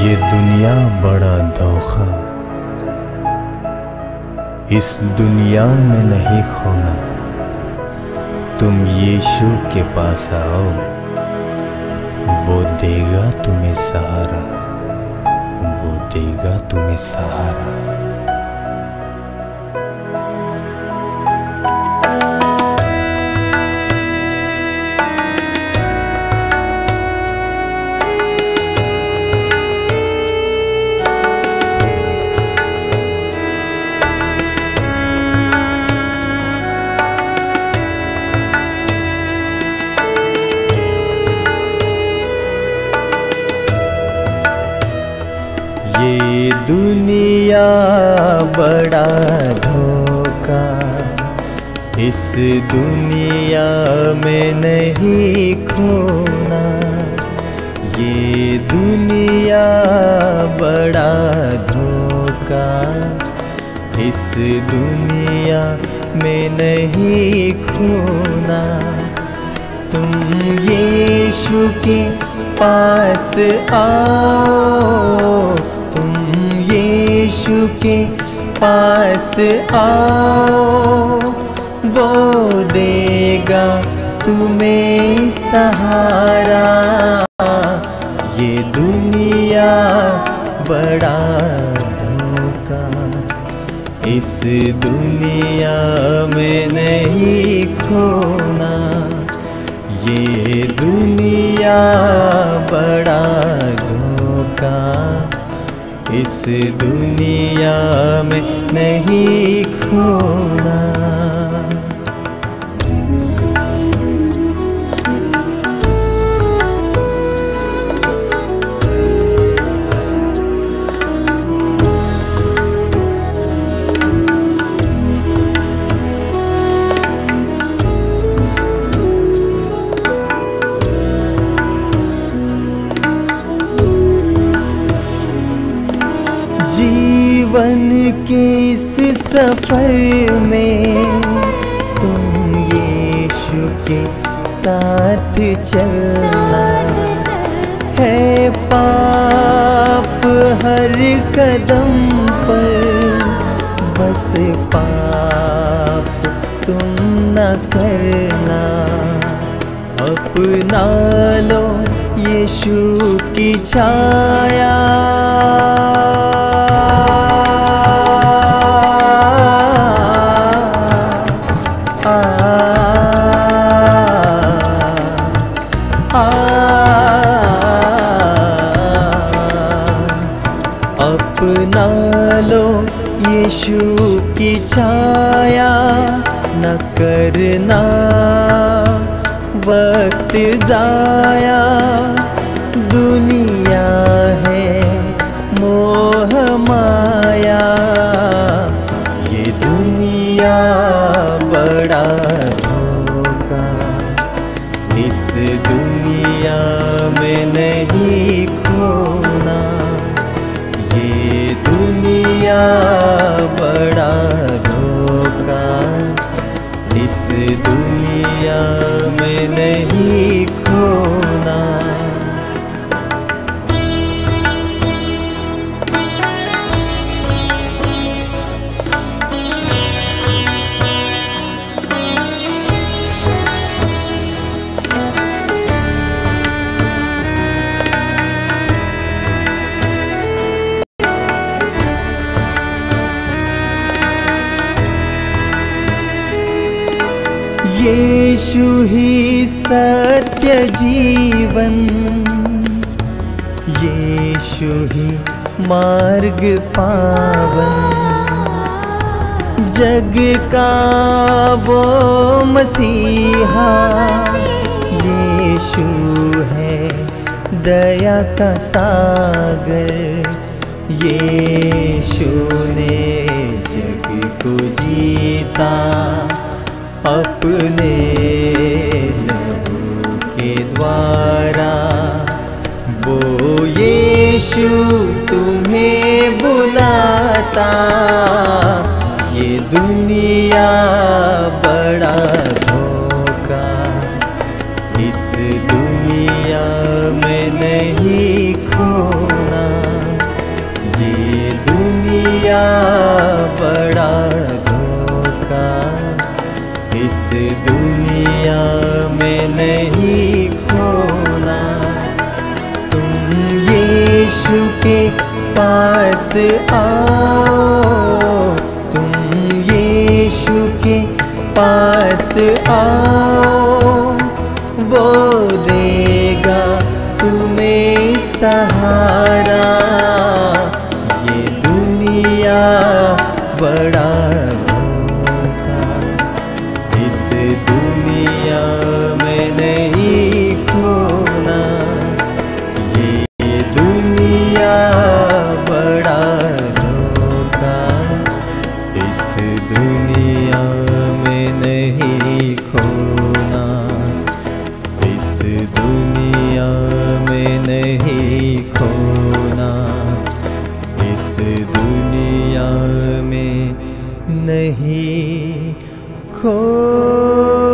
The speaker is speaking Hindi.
ये दुनिया बड़ा धोखा, इस दुनिया में नहीं खोना। तुम यीशु के पास आओ, वो देगा तुम्हें सहारा, वो देगा तुम्हें सहारा। ये दुनिया बड़ा धोखा, इस दुनिया में नहीं खोना। ये दुनिया बड़ा धोखा, इस दुनिया में नहीं खोना। तुम यीशु के पास आओ, यीशु के पास आओ, वो देगा तुम्हें सहारा। ये दुनिया बड़ा धोखा, इस दुनिया में नहीं खोना। ये दुनिया बड़ा धोखा, इस दुनिया में नहीं खोना। जीवन के इस सफर में तुम यीशु के साथ चलना है। पाप हर कदम पर, बस पाप तुम न करना। अपना लो यीशु की छाया, अपना लो यीशु की छाया। न करना वक्त जाया, दुनिया है मोह माया। ये दुनिया बड़ा धोखा, इस दुनिया में नहीं खोना। ये दुनिया बड़ा धोखा, इस दुनिया में नहीं खोना। यीशु ही सत्य जीवन, यीशु ही मार्ग पावन। जग का वो मसीहा, यीशु है दया का सागर। यीशु ने जग को जीता, अपने लहू के द्वारा। वो यीशु तुम्हें बुलाता, ये दुनिया बड़ा धोखा, इस दुनिया में नहीं खोना। पास आओ, तुम यीशु के पास आओ, वो देगा तुम्हें सहारा। ये दुनिया बड़ा धोखा, इस दुनिया में नहीं खोना। ये दुनिया बड़ा धोखा, इस दुनिया में नहीं खोना। इस दुनिया में नहीं खोना, इस दुनिया में नहीं खोना।